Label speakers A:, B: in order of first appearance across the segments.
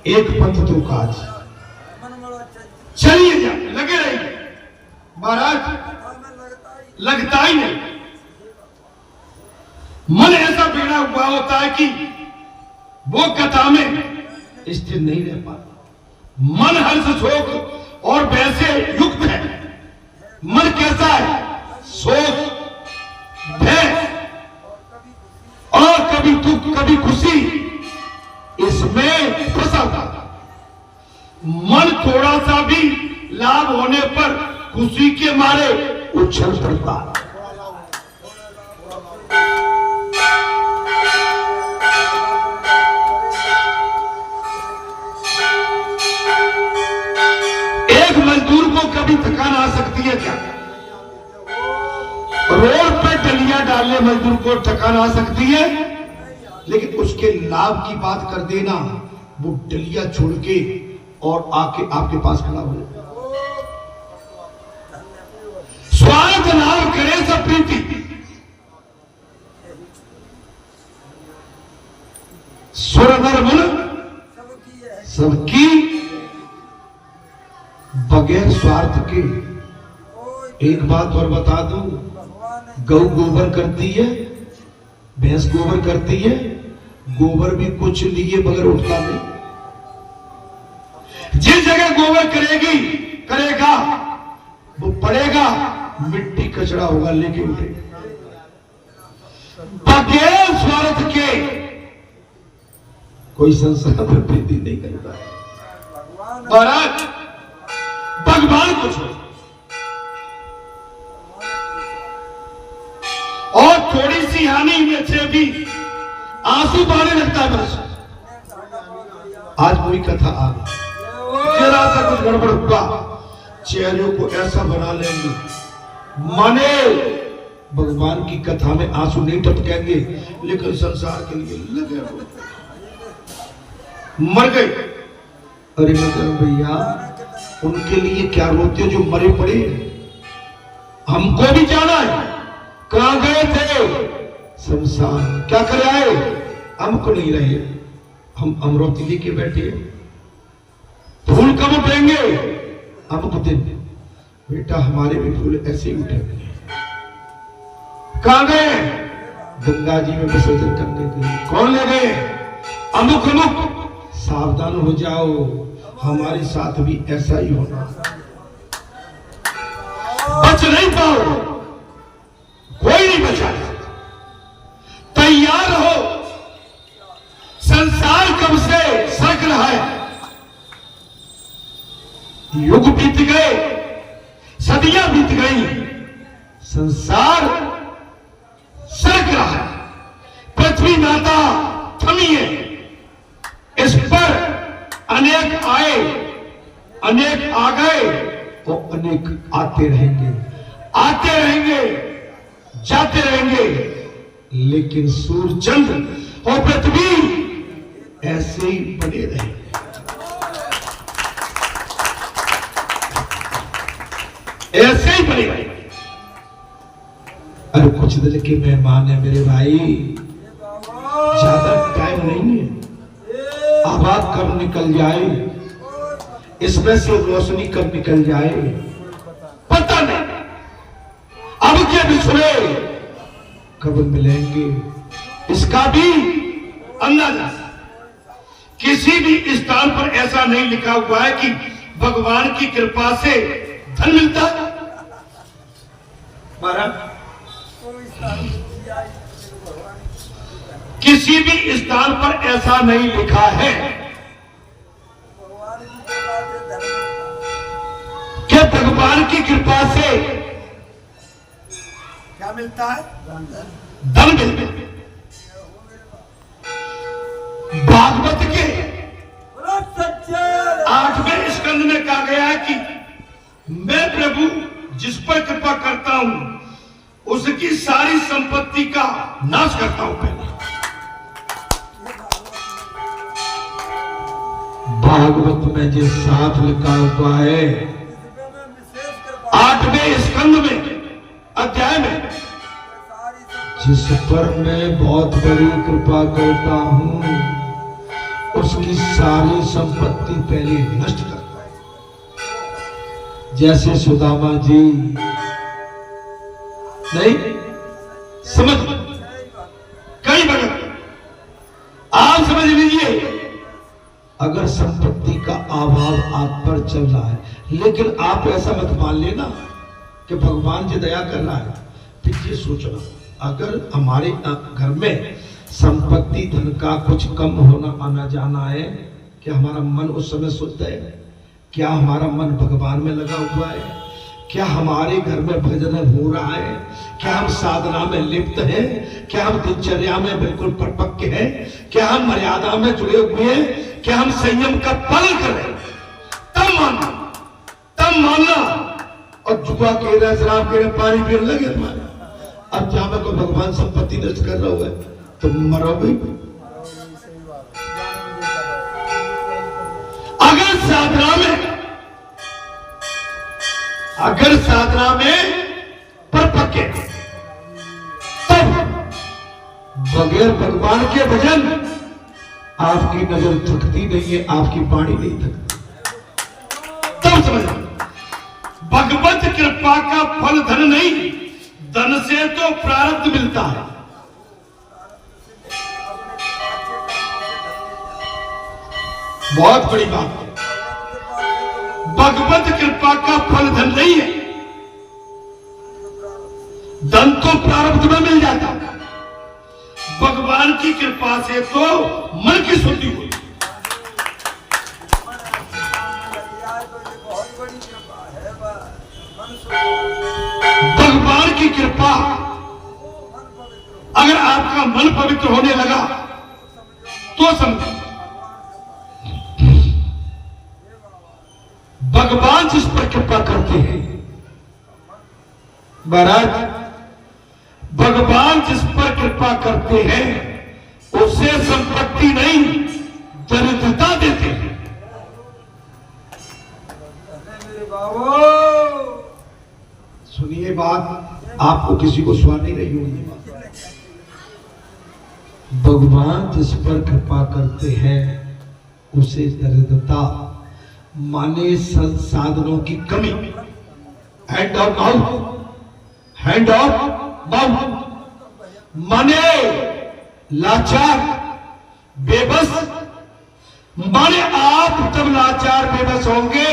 A: एक पंथ दो काज, चलिए जा लगे रहिए। महाराज लगता ही नहीं। मन ऐसा बिगड़ा हुआ होता है कि वो कथा में स्थिर नहीं रह पाता। मन हर्ष शोक और वैसे युक्त है। मन कैसा है? शोक, भय और कभी दुख कभी खुशी, इसमें फंसा था। मन थोड़ा सा भी लाभ होने पर खुशी के मारे उछल पड़ता। एक मजदूर को कभी थकान आ सकती है क्या? रोड पे डलियां डालने मजदूर को थकान आ सकती है, लेकिन उसके लाभ की बात कर देना, वो डलिया छोड़ के और आके आपके पास खड़ा हो जाए। स्वार्थ लाभ करे सब प्रीति, सुर नर मन सबकी, बगैर स्वार्थ के। एक बात और बता दूं, गौ गोबर करती है, भैंस गोबर करती है, गोबर भी कुछ लिए बगैर उठता नहीं। जिस जगह गोबर करेगा वो पड़ेगा, मिट्टी कचरा होगा लेके उठेगा। बगैर स्वार्थ के कोई संसार में प्रीति नहीं करता है। महाराज भगवान को छोड़ और थोड़ी सी हानि में से भी आंसू बहने लगता है। बस आज कोई कथा आ गई, जरा सा कुछ गड़बड़ हुआ, चेहरों को ऐसा बना लेंगे, माने भगवान की कथा में आंसू नहीं टपकेंगे, लेकिन संसार के लिए लगे हो। मर गए, अरे मगर भैया उनके लिए क्या रोते हो जो मरे पड़े? हमको भी जाना है। कहां गए थे? शमशान। क्या कर आए? हमको नहीं रहे, हम अमृत लेके बैठे। फूल कब उठेंगे? हमको दिन। बेटा हमारे भी फूल ऐसे ही उठेंगे। कहां गए? गंगा जी में विसर्जन करने के लिए। कौन ले गए? अमुक अमुक। सावधान हो जाओ, हमारे साथ भी ऐसा ही होना। बच नहीं पाओ, कोई नहीं बचा। तैयार हो, संसार कब से सरक रहा है। युग बीत गए, सदियां बीत गई, संसार सरक रहा है। पृथ्वी माता थमी है, इस पर अनेक आए, अनेक आ गए और अनेक आते रहेंगे, आते रहेंगे, जाते रहेंगे, लेकिन सूर्य चंद्र और पृथ्वी ऐसे ही बने रहेंगे। ऐसे ही बने रहेंगे। अरे कुछ दिन के मेहमान है मेरे भाई, ज्यादा टाइम नहीं है। आबाद कब निकल जाए, इसमें से रोशनी कब निकल जाए पता नहीं। अब के बिछड़े कब मिलेंगे, इसका भी अंदाजा। किसी भी स्थान पर ऐसा नहीं लिखा हुआ है कि भगवान की कृपा से धन मिलता है। किसी भी स्थान पर ऐसा नहीं लिखा है कि भगवान की कृपा से क्या मिलता है? धन मिलता है। भागवत के 8वें स्कंद में कहा गया है कि मैं प्रभु जिस पर कृपा करता हूं उसकी सारी संपत्ति का नाश करता हूं। पहले भागवत में जो 7 लिखा हुआ है 8वें स्कंद में अध्याय में, जिस पर मैं बहुत बड़ी कृपा करता हूं उसकी सारी संपत्ति पहले नष्ट करता है। जैसे सुदामा जी नहीं समझ, कई भगत आप समझ लीजिए, अगर संपत्ति का अभाव आप पर चल रहा है, लेकिन आप ऐसा मत मान लेना कि भगवान जी दया कर रहा है। फिर ये सोचना, अगर हमारे घर में संपत्ति धन का कुछ कम होना आना जाना है, क्या हमारा मन उस समय शुद्ध है? क्या हमारा मन भगवान में लगा हुआ है? क्या हमारे घर में भजन हो रहा है? क्या हम साधना में लिप्त हैं? क्या हम दिनचर्या में बिल्कुल परिपक्व हैं? क्या हम मर्यादा में जुड़े हुए हैं? क्या हम संयम का पालन कर रहे हैं? तब मानना। और जुआ कह रहा है, शराब कह रहा है, पानी पीने लगे तुम्हारे। अब जहां में कोई भगवान संपत्ति नष्ट कर रहा हुआ है तो मरोगे। अगर साधना में परपक्के, तब बगैर भगवान के भजन आपकी नजर थकती नहीं है, आपकी वाणी नहीं थकती। तब समझना, भगवत कृपा का फल धन नहीं, धन से तो प्रारब्ध मिलता है। बहुत बड़ी बात है। भगवत कृपा का फल धन नहीं है, धन तो प्रारब्ध में मिल जाता है। भगवान की कृपा से तो मन की शुद्धि हुई। भगवान की कृपा, अगर आपका मन पवित्र होने लगा तो समझो, भगवान जिस पर कृपा करते हैं महाराज, भगवान जिस पर कृपा करते हैं उसे संपत्ति नहीं दरिद्रता देते हैं। सुनिए बात, आपको किसी को सुना नहीं रही होगी बात। भगवान जिस पर कृपा करते हैं उसे दरिद्रता माने संसाधनों की कमी, हैंड ऑफ माउथ माने लाचार बेबस, माने आप तब लाचार बेबस होंगे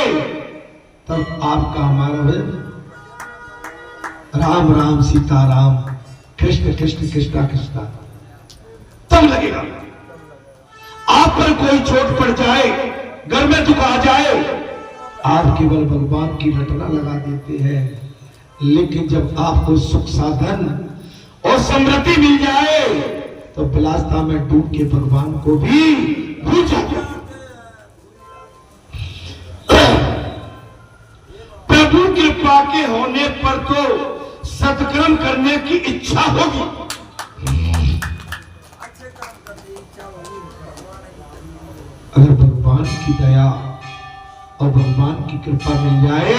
A: तब आपका हमारा राम राम सीता राम, कृष्ण कृष्ण कृष्णा कृष्णा तब लगेगा। आप पर कोई चोट पड़ जाए, घर में दुख आ जाए, आप केवल भगवान की रटना लगा देते हैं। लेकिन जब आपको सुख साधन और समृद्धि मिल जाए तो विलासता में डूब के भगवान को भी भूल जाते हैं। प्रभु कृपा के होने पर तो सत्कर्म करने की इच्छा होगी। अगर भगवान की दया और भगवान की कृपा मिल जाए,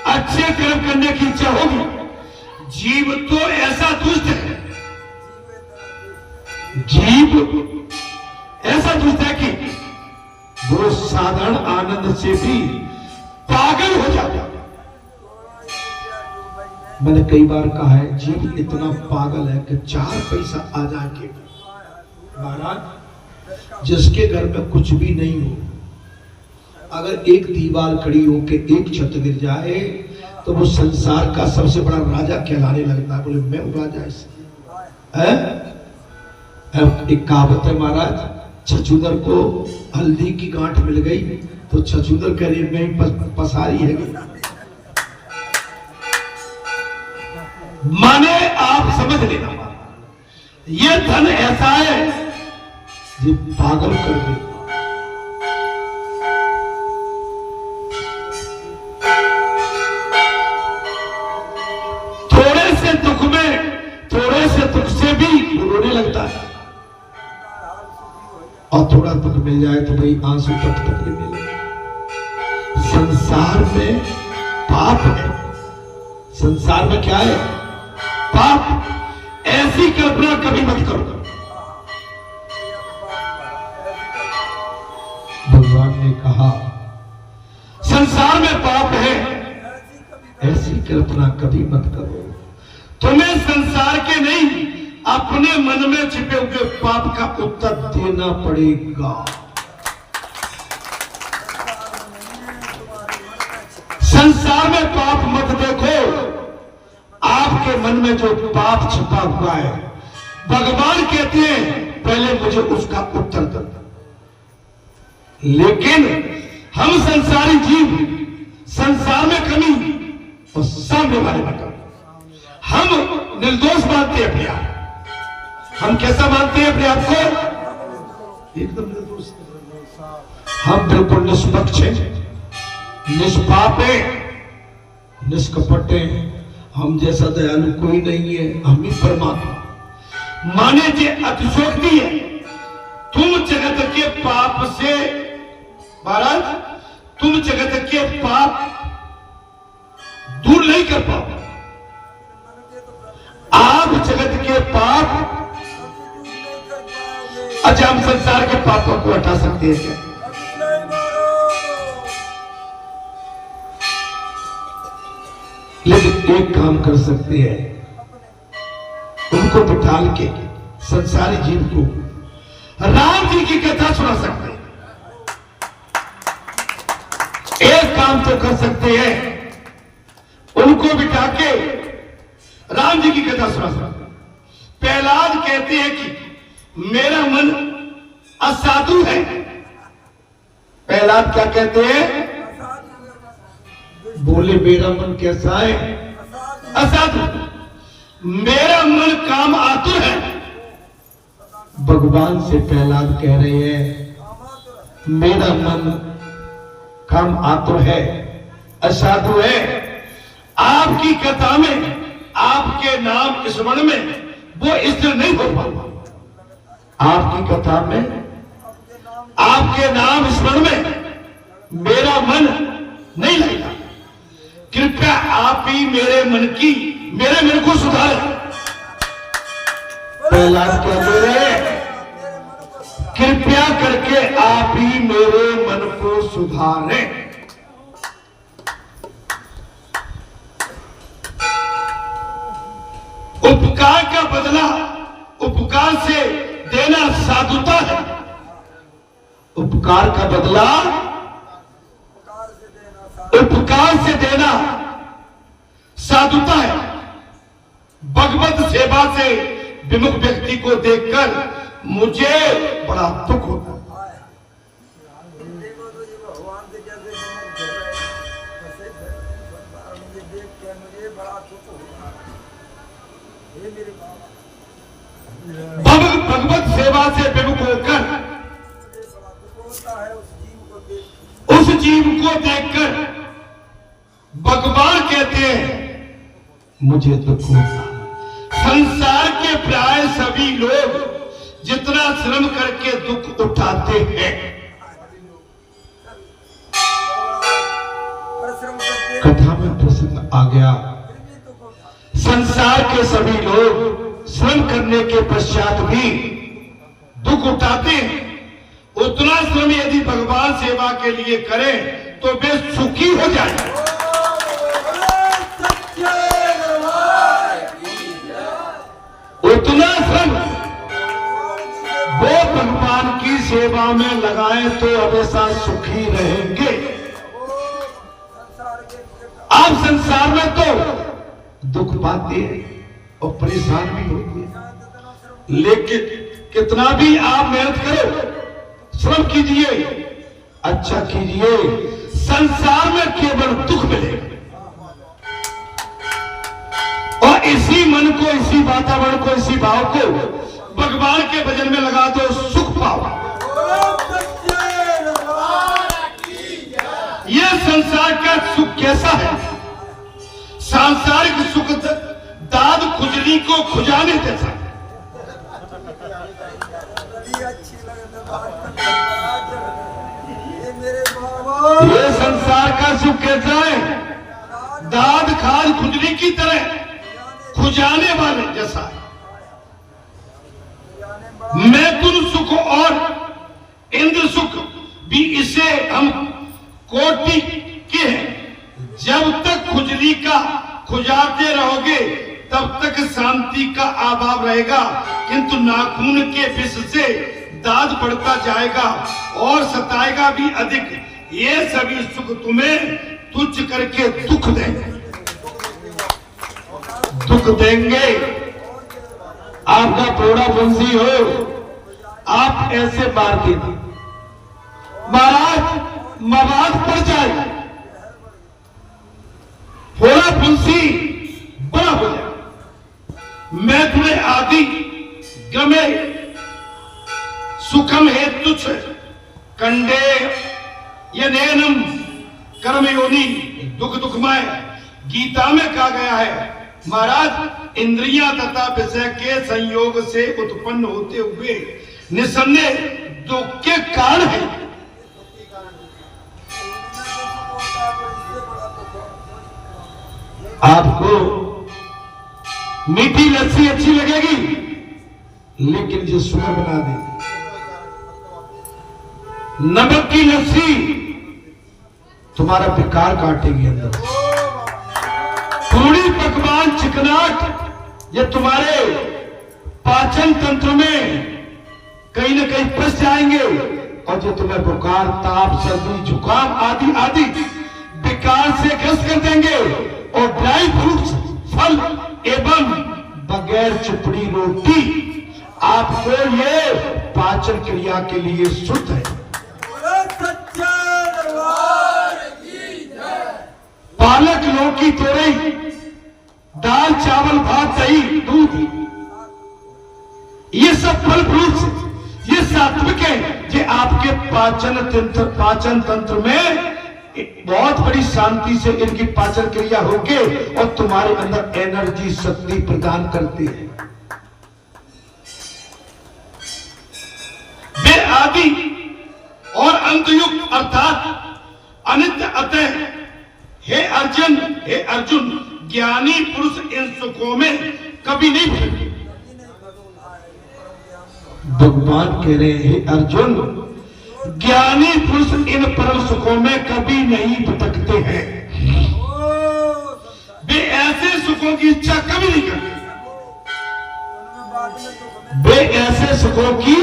A: अच्छे कर्म करने की इच्छा होगी। जीव तो ऐसा दुष्ट है, जीव ऐसा दुष्ट है कि वो साधारण आनंद से भी पागल हो जाता है। मैंने कई बार कहा है, जीव इतना पागल है कि 4 पैसा आ जाके महाराज, जिसके घर में कुछ भी नहीं हो, अगर एक दीवार खड़ी हो के एक छत गिर जाए तो वो संसार का सबसे बड़ा राजा कहलाने लगता है। बोले मैं हूं राजा इससे। एक कहावत है महाराज, छछूदर को हल्दी की गांठ मिल गई तो छछूदर कह रही मैं पसारी है। माने आप समझ लेना, ये धन ऐसा है जो पागल कर देता। थोड़े से दुख से भी रोने लगता है, और थोड़ा दुख मिल जाए तो भाई आंसू टपटपने मिले। संसार में पाप है, संसार में क्या है? पाप। ऐसी कल्पना कभी मत करो ने कहा, संसार में पाप है, ऐसी कल्पना कभी मत करो। तुम्हें संसार के नहीं, अपने मन में छिपे हुए पाप का उत्तर देना पड़ेगा। संसार में पाप मत देखो, आपके मन में जो पाप छिपा हुआ है, भगवान कहते हैं पहले मुझे उसका उत्तर दो। लेकिन हम संसारी जीव, संसार में कमी और सामने वाले में कमी, हम निर्दोष मानते हैं अपने आप। हम कैसा मानते हैं अपने आप को? एकदम निर्दोष। हम बिल्कुल निष्पक्ष हैं, निष्पाप है, निष्कपट है। हम जैसा दयालु कोई नहीं है, हम ही परमात्मा। माने जे अतिशोक्ति है, तुम जगत के पाप से, महाराज तुम जगत के पाप दूर नहीं कर पाओ। आप जगत के पाप, अच्छा हम संसार के पापों को हटा सकते हैं क्या? लेकिन एक काम कर सकते हैं, उनको बिठाल के संसारी जीव को राम जी की कथा सुना सकते हैं। एक काम तो कर सकते हैं, उनको बिठा के राम जी की कथा सुना सकते हैं। प्रहलाद कहते हैं कि मेरा मन असाधु है। प्रहलाद क्या कहते हैं? बोले मेरा मन कैसा है? असाधु। मेरा मन काम आतुर है। भगवान से प्रहलाद कह रहे हैं मेरा मन काम आतुर है, असाधु है। आपकी कथा में, आपके नाम स्मरण में वो स्थिर नहीं हो पाता। आपकी कथा में, आपके नाम स्मरण में मेरा मन नहीं लगता। कृपया आप ही मेरे मन को सुधारें। प्रहलाद क्या बोल रहे हैं? कृपया करके आप ही मेरे मन को सुधारें। उपकार का बदला उपकार से देना साधुता है। उपकार का बदला उपकार से देना साधुता है। भगवत सेवा से विमुख व्यक्ति को देखकर मुझे बड़ा दुख होता है। भगवत सेवा से विमुख होकर उस जीव को देखकर भगवान कहते हैं मुझे दुख होता। संसार के प्राय सभी लोग जितना श्रम करके दुख उठाते हैं, कथा में प्रसंग आ गया, संसार के सभी लोग श्रम करने के पश्चात भी दुख उठाते हैं। उतना श्रम यदि भगवान सेवा के लिए करें तो वे सुखी हो जाए। उतना श्रम वो भगवान की सेवा में लगाएं तो हमेशा सुखी रहेंगे। आप संसार में तो दुख पाते हैं और परेशान भी होते हैं, लेकिन कितना भी आप मेहनत करो, श्रम कीजिए, अच्छा कीजिए, संसार में केवल दुख मिलेगा। और इसी मन को, इसी वातावरण को, इसी भाव को भगवान के भजन में लगा दो, सुख पाओ। यह संसार का सुख कैसा है? सांसारिक सुख दाद खुजली को खुजाने जैसा। ये संसार का सुख कैसा है? दाद खाद खुजली की तरह खुजाने वाले जैसा है। मैं तुम सुख और इंद्र सुख भी इसे हम कोटि के हैं। जब तक खुजली का खुजाते रहोगे तब तक शांति का अभाव रहेगा, किंतु नाखून के विष से दाद बढ़ता जाएगा और सताएगा भी अधिक। ये सभी सुख तुम्हें तुच्छ करके दुख देंगे, दुख देंगे। आपका थोड़ा बंसी हो, आप ऐसे मार के महाराज मवाद पड़ जाए, थोड़ा बंसी बड़ा हो जाए। मैं तुम्हें आदि गमे सुखम है तुच्छ कंडे ये नयनम कर्म योनि दुख दुखमय। गीता में कहा गया है महाराज, इंद्रियां तथा विषय के संयोग से उत्पन्न होते हुए निसंदेह दुख के कारण है। आपको मीठी लस्सी अच्छी लगेगी, लेकिन जो शुगर बना देगी। नमक की लस्सी तुम्हारा विकार काटेगी अंदर। पूरी पकवान चिकनाट ये तुम्हारे पाचन तंत्र में कहीं ना कहीं फंस जाएंगे, और जो तुम्हें बुखार, ताप, सर्दी, जुकाम आदि आदि विकार से ग्रस्त कर देंगे। और ड्राई फ्रूट्स, फल एवं बगैर चुपड़ी रोटी आपको ये पाचन क्रिया के लिए शुद्ध है। पालक, लौकी, तोरई, दाल, चावल, भात, दही, दूध, ये सब फल फ्रूट्स ये सात्विक है। ये आपके पाचन तंत्र में बहुत बड़ी शांति से इनकी पाचन क्रिया होगी और तुम्हारे अंदर एनर्जी, शक्ति प्रदान करती है। वे आदि और अंतयुक्त अर्थात अनित्य अतः हे अर्जुन ज्ञानी पुरुष इन सुखों में कभी नहीं भटके। भगवान कह रहे हैं अर्जुन, ज्ञानी पुरुष इन परम सुखों में कभी नहीं भटकते हैं। वे ऐसे सुखों की इच्छा कभी नहीं करते। वे ऐसे सुखों की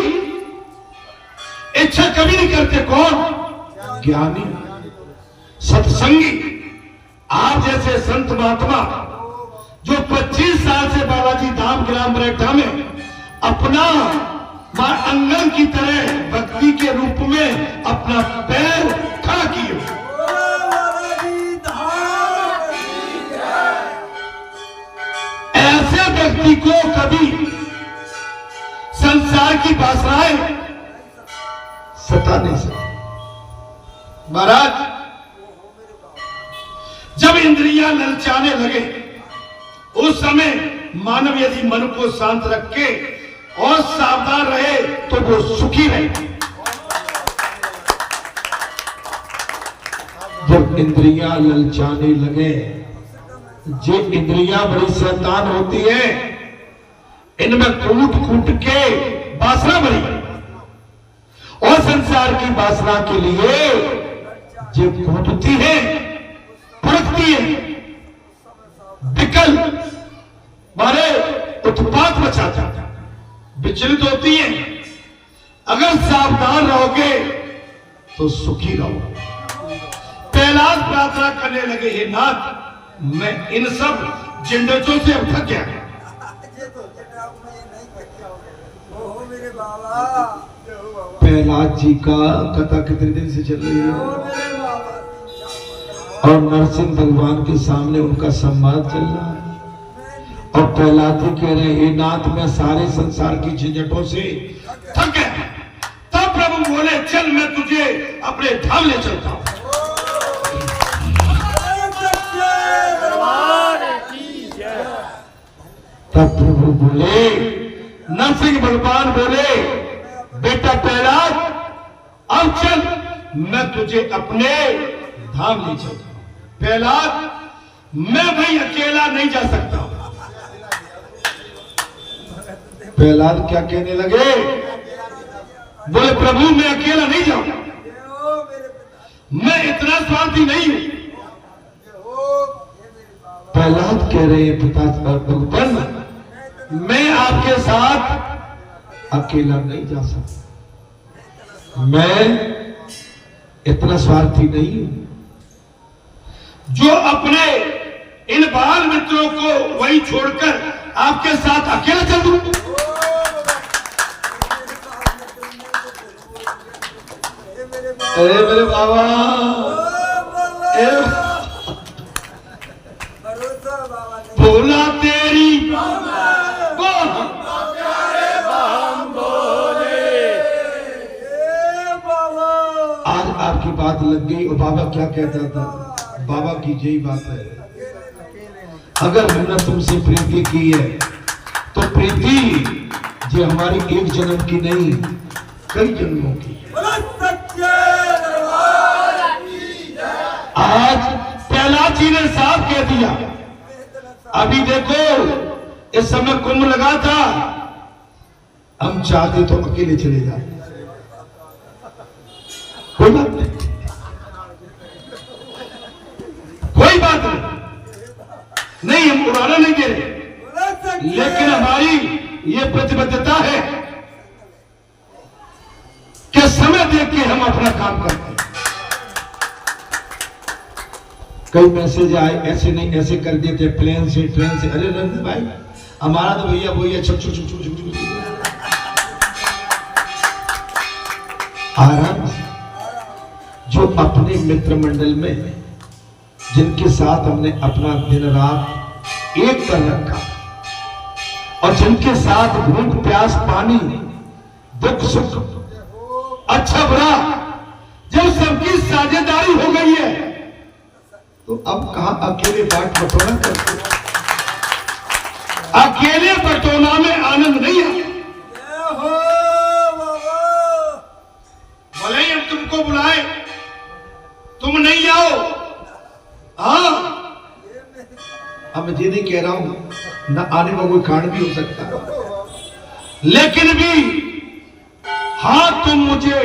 A: इच्छा कभी नहीं करते। कौन? ज्ञानी, सत्संगी। आप जैसे संत महात्मा जो 25 साल से बालाजी धाम ग्राम बरेठा में अपना अंगन की तरह भक्ति के रूप में अपना पैर खड़ा किए, ऐसे व्यक्ति को कभी संसार की वासनाएं सता नहीं सकती। महाराज, जब इंद्रियां ललचाने लगे उस समय मानव यदि मन को शांत रख के और सावधान रहे तो वो सुखी रहे। जब इंद्रियां ललचाने लगे, जो इंद्रियां बड़ी शैतान होती है, इनमें कूट कूट के वासना बनी और संसार की वासना के लिए जो कूटती है, भड़कती है, विकल मारे उत्पात मचाता है, विचलित होती है। अगर सावधान रहोगे तो सुखी रहोगे। प्रहलाद प्रार्थना करने लगे, हे नाथ, मैं इन सब झंझटों से अब थक गया। प्रहलाद जी का कथा कितने दिन से चल रही है और नरसिंह भगवान के सामने उनका संवाद चल रहा है। और प्रहलाद जी कह रहे हैं, नाथ, मैं सारे संसार की झंझटों से थक गया। तब प्रभु बोले, चल मैं तुझे अपने धाम ले चलता हूं। तब प्रभु बोले, नरसिंह भगवान बोले, बेटा प्रहलाद, अब चल मैं तुझे अपने धाम ले चलता हूं। प्रहलाद, मैं भाई अकेला नहीं जा सकता। प्रहलाद क्या कहने लगे? बोले, प्रभु मैं अकेला नहीं जाऊंगा। मैं इतना स्वार्थी नहीं हूं। प्रहलाद कह रहे हैं पिता भगवान, मैं आपके साथ अकेला नहीं जा सकता। मैं इतना स्वार्थी नहीं हूं जो अपने इन बाल मित्रों को वही छोड़कर आपके साथ अकेला चल दूं। अरे मेरे बाबा, बोला तेरी आज आपकी बात लग गई। और बाबा क्या कहता था? बाबा की यही बात है, अगर हमने तुमसे प्रीति की है तो प्रीति जो हमारी एक जन्म की नहीं, कई जन्मों की। आज प्रहलाद जी ने साफ कह दिया। अभी देखो, इस समय कुंभ लगा था, हम चाहते तो अकेले चले जाते, कोई बात नहीं, कोई बात नहीं, हम उड़ाना नहीं दे रहे, लेकिन हमारी ये प्रतिबद्धता है कि समय देख के हम अपना काम करते हैं। कई मैसेज आए, ऐसे नहीं ऐसे कर देते, प्लेन से ट्रेन से। अरे रंजित भाई, हमारा तो भैया भैया छुप छुप छुप छुप छुप आराम से। जो अपने मित्र मंडल में जिनके साथ हमने अपना दिन रात एक कर रखा और जिनके साथ भूख प्यास पानी दुख सुख अच्छा बुरा जब सबकी साझेदारी हो गई है, तो अब कहां अकेले बांट बटोरा करते? अकेले बटोरा में आनंद नहीं है। भले ही हम तुमको बुलाए, तुम नहीं आओ। हाँ, अब मैं ये नहीं कह रहा हूं न आने का कोई कारण भी हो सकता है, लेकिन भी हाँ, तुम मुझे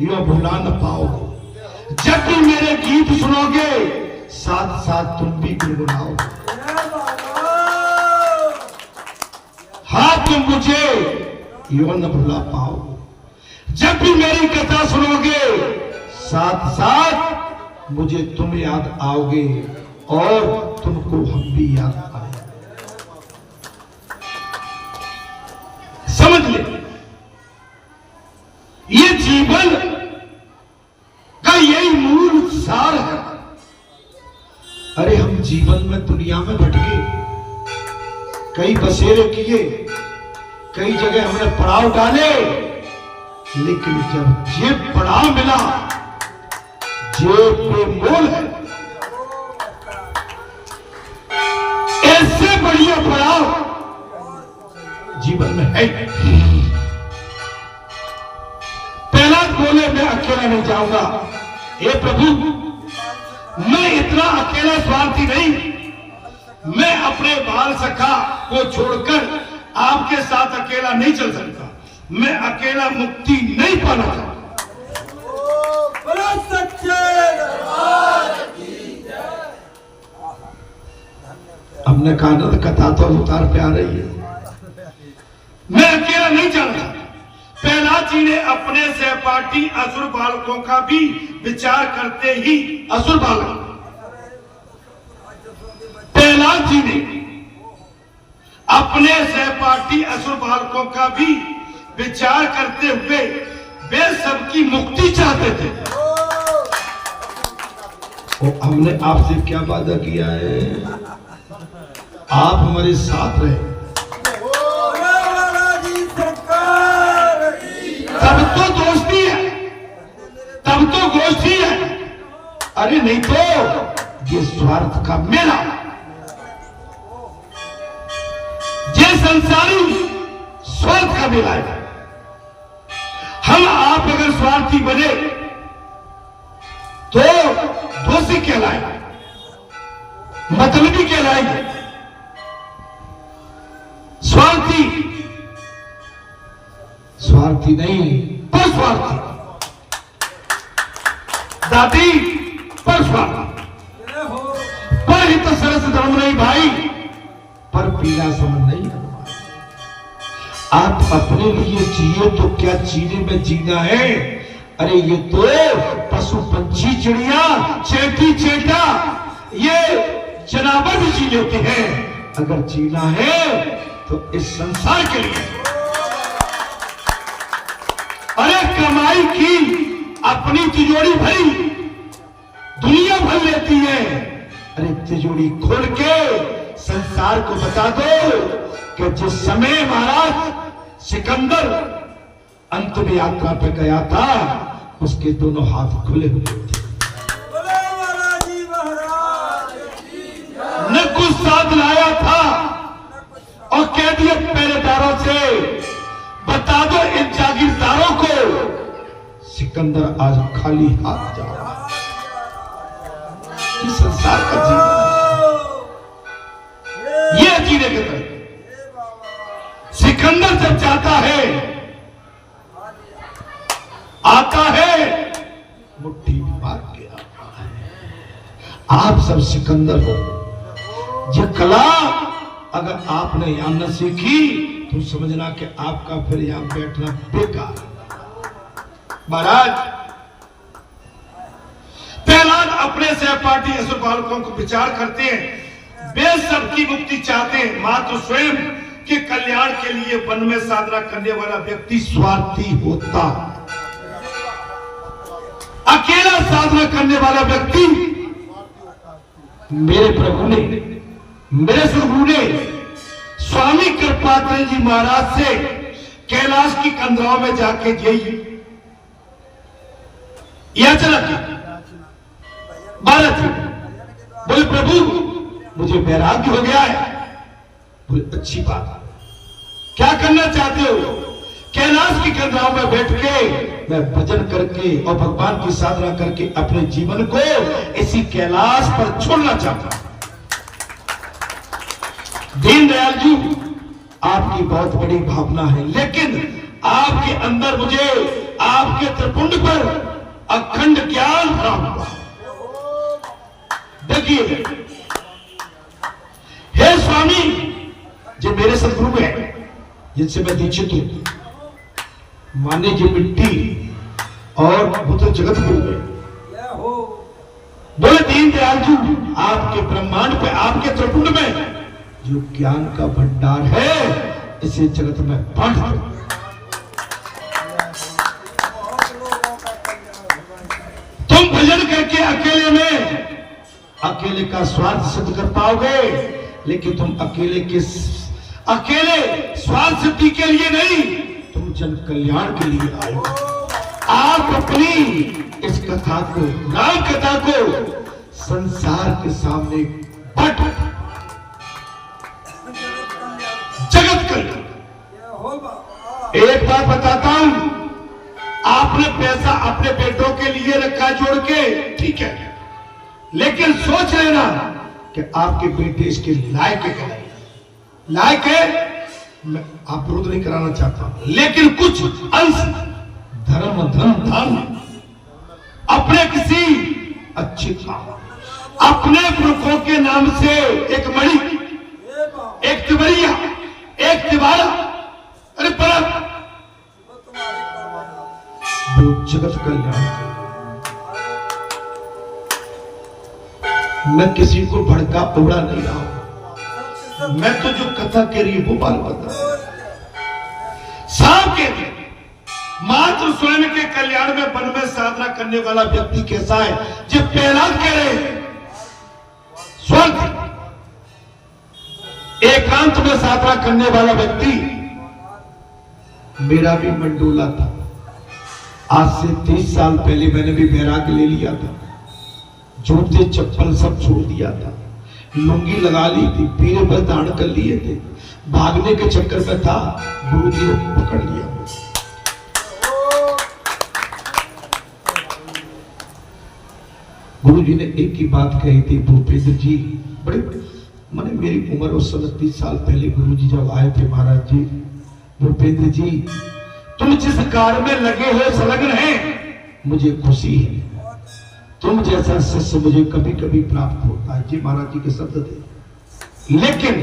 A: यो भुला न पाओगे। जब भी मेरे गीत सुनोगे, साथ साथ तुम भी गुनगुनाओगे। हाँ, तुम मुझे यो न भुला पाओगे। जब भी मेरी कथा सुनोगे, साथ साथ मुझे तुम याद आओगे और तुमको हम भी याद आएंगे। समझ ले, ये जीवन का यही मूल सार है। अरे हम जीवन में दुनिया में भटके, कई बसेरे किए, कई जगह हमने पड़ाव डाले, लेकिन जब ये पड़ाव मिला जो बेमोल है, ऐसे बढ़िया पड़ाव जीवन में है। प्रहलाद बोले, मैं अकेला नहीं जाऊंगा। हे प्रभु, मैं इतना अकेला स्वार्थी नहीं, मैं अपने बाल सखा को छोड़कर आपके साथ अकेला नहीं चल सकता। मैं अकेला मुक्ति नहीं पाना चाहता। हमने कहा कथा तो उतार पे आ रही है, मैं अकेला नहीं जाना चाहता। प्रहलाद जी ने अपने सहपाठी असुर बालकों का भी विचार करते ही, असुर बालक प्रहलाद जी ने अपने सहपाठी असुर बालकों का भी विचार करते हुए वे सबकी मुक्ति चाहते थे। तो हमने आपसे क्या वादा किया है? आप हमारे साथ रहे, तब तो दोस्ती है, तब तो गोष्ठी है। अरे नहीं तो ये स्वार्थ का मेला, ये संसारी स्वार्थ का मेला है। हम आप अगर स्वार्थी बने तो दोषी कहलाएंगे, मतलबी कहलाएंगे। स्वार्थी नहीं, पर स्वार्थी। दादी पर स्वामी पर हित सरस धर्म नहीं भाई, पर पीला समझ नहीं हनुमान। आप अपने लिए जिए तो क्या जीने में जीना है? अरे ये तो पशु पंछी चिड़िया चेटी चेटा ये जनावर भी जी लेते हैं। अगर जीना है तो इस संसार के लिए। अरे कमाई की अपनी तिजोरी भरी दुनिया भर लेती है। अरे तिजोरी खोल के संसार को बता दो कि जिस समय महाराज सिकंदर अंत में यात्रा पे गया था उसके दोनों हाथ खुले हुए थे, न कुछ साथ लाया था और कह दिया पहरेदारों से बता दो इन जागीरदारों को सिकंदर आज खाली हाथ जा रहा है। इस संसार का जीवन ये जीने के तरह सिकंदर जब जाता है आता है मुट्ठी मार के आता है। आप सब सिकंदर हो। ये कला अगर आपने यहां न सीखी तो समझना कि आपका फिर यहां बैठना बेकार। महाराज प्रहलाद अपने सहपाठी असुरबालकों को विचार करते हैं। वे सबकी मुक्ति चाहते हैं, मात्र स्वयं के कल्याण के लिए वन में साधना करने वाला व्यक्ति स्वार्थी होता। अकेला साधना करने वाला व्यक्ति मेरे प्रभु ने मेरे सदगुरु ने स्वामी कृपात्रेय जी महाराज से कैलाश की कंदराओं में जाके यही याचना की। भारत बोले प्रभु मुझे वैराग्य हो गया है। बोले अच्छी बात, क्या करना चाहते हो? कैलाश की कंदराओं में बैठ के मैं भजन करके और भगवान की साधना करके अपने जीवन को इसी कैलाश पर छोड़ना चाहता हूं। दीनदयाल जी आपकी बहुत बड़ी भावना है, लेकिन आपके अंदर मुझे आपके त्रिपुंड पर अखंड ज्ञान प्राप्त हुआ। देखिए हे स्वामी, जो मेरे सदगुरु हैं जिनसे मैं दीक्षित हूं, माने की मिट्टी और वो तो जगत गुरु है। बोले दीनदयाल जी आपके ब्रह्मांड पे आपके त्रिपुंड में जो ज्ञान का भंडार है इसे जगत में बांट दो। तुम भजन करके अकेले में अकेले का स्वार्थ सिद्ध कर पाओगे, लेकिन तुम अकेले स्वार्थ सिद्धि के लिए नहीं, तुम जन कल्याण के लिए आए हो। आप अपनी इस कथा को, राम कथा को संसार के सामने बट जगत कल्याण। एक बात बताता हूं, आपने पैसा अपने बेटों के लिए रखा जोड़ के, ठीक है, लेकिन सोच लेना कि आपके बेटे इसके लायक है। लायक है, मैं आप विरोध नहीं कराना चाहता, लेकिन कुछ अंश धर्म धन अपने किसी अच्छे काम, अपने पुरखों के नाम से एक मणि, एक तिवरिया, एक तिवारा, अरे परम वो जगत कल्याण। मैं किसी को भड़का उड़ा नहीं रहा हूं, मैं तो जो कथा कह रही वो बाल बता साहब के मात्र स्वयं के कल्याण में वन में साधना करने वाला व्यक्ति कैसा है? जब प्रहलाद कह रहे स्वर्ग एकांत में साधना करने वाला व्यक्ति, मेरा भी मंडोला था। आज से 30 साल पहले मैंने भी वैराग्य ले लिया था, जूते चप्पल सब छोड़ दिया था, लुंगी लगा ली थी, पीरे पर दान कर लिए थे, भागने के चक्कर में था, गुरु जी ने पकड़ लिया। गुरु जी ने एक ही बात कही थी, भूपेंद्र जी, बड़े माने मेरी उम्र उस समय 30 साल पहले गुरु जी जब आए थे, महाराज जी, भूपेंद्र जी तुम जिस कार्य में लगे हो, संलग्न हैं, मुझे खुशी है। तुम जैसा शिष्य मुझे कभी कभी प्राप्त होता है। जी महाराज जी के शब्द थे। लेकिन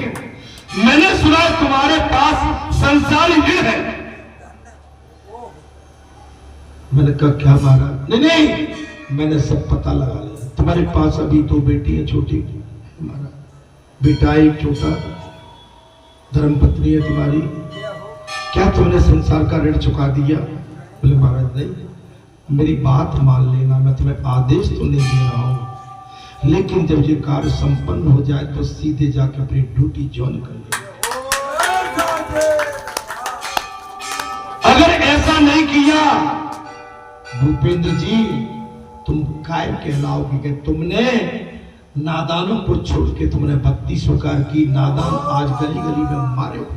A: मैंने सुना तुम्हारे पास संसारी ऋण है। मैंने कहा क्या महाराज? नहीं नहीं, मैंने सब पता लगा लिया। तुम्हारे पास अभी 2 बेटी है छोटी, तुम्हारा बेटा एक छोटा, धर्मपत्नी है तुम्हारी। क्या तुमने संसार का ऋण चुका दिया? बोले महाराज नहीं, मेरी बात मान लेना, मैं तुम्हें आदेश तो नहीं दे रहा हूं, लेकिन जब ये कार्य संपन्न हो जाए तो सीधे जाकर अपनी ड्यूटी ज्वाइन कर ले। अगर ऐसा नहीं किया भूपेंद्र जी, तुम काय कहलाओगे कि तुमने नादानों को छोड़ के तुमने भक्ति स्वीकार की। नादान आज गली गली में मारे हुए।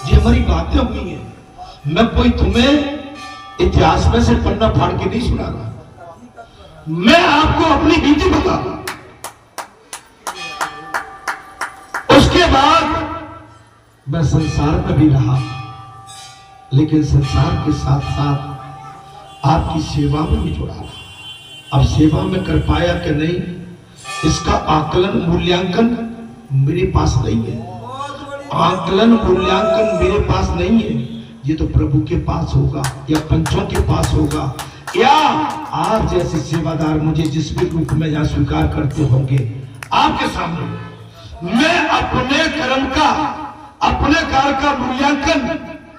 A: ये हमारी बातें हुई हैं। मैं कोई तुम्हें इतिहास में से पन्ना फाड़ के नहीं सुना रहा, मैं आपको अपनी बीती बता रहा। उसके बाद मैं संसार में भी रहा, लेकिन संसार के साथ साथ आपकी सेवा में भी जुड़ा रहा। अब सेवा में कर पाया कि नहीं, इसका आकलन मूल्यांकन मेरे पास नहीं है। आकलन मूल्यांकन मेरे पास नहीं है, ये तो प्रभु के पास होगा या पंचों के पास होगा, या आप जैसे सेवादार मुझे जिस भी रूप में यहाँ स्वीकार करते होंगे आपके सामने। मैं अपने कर्म का, अपने कार्य का मूल्यांकन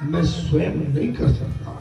A: मैं स्वयं नहीं कर सकता।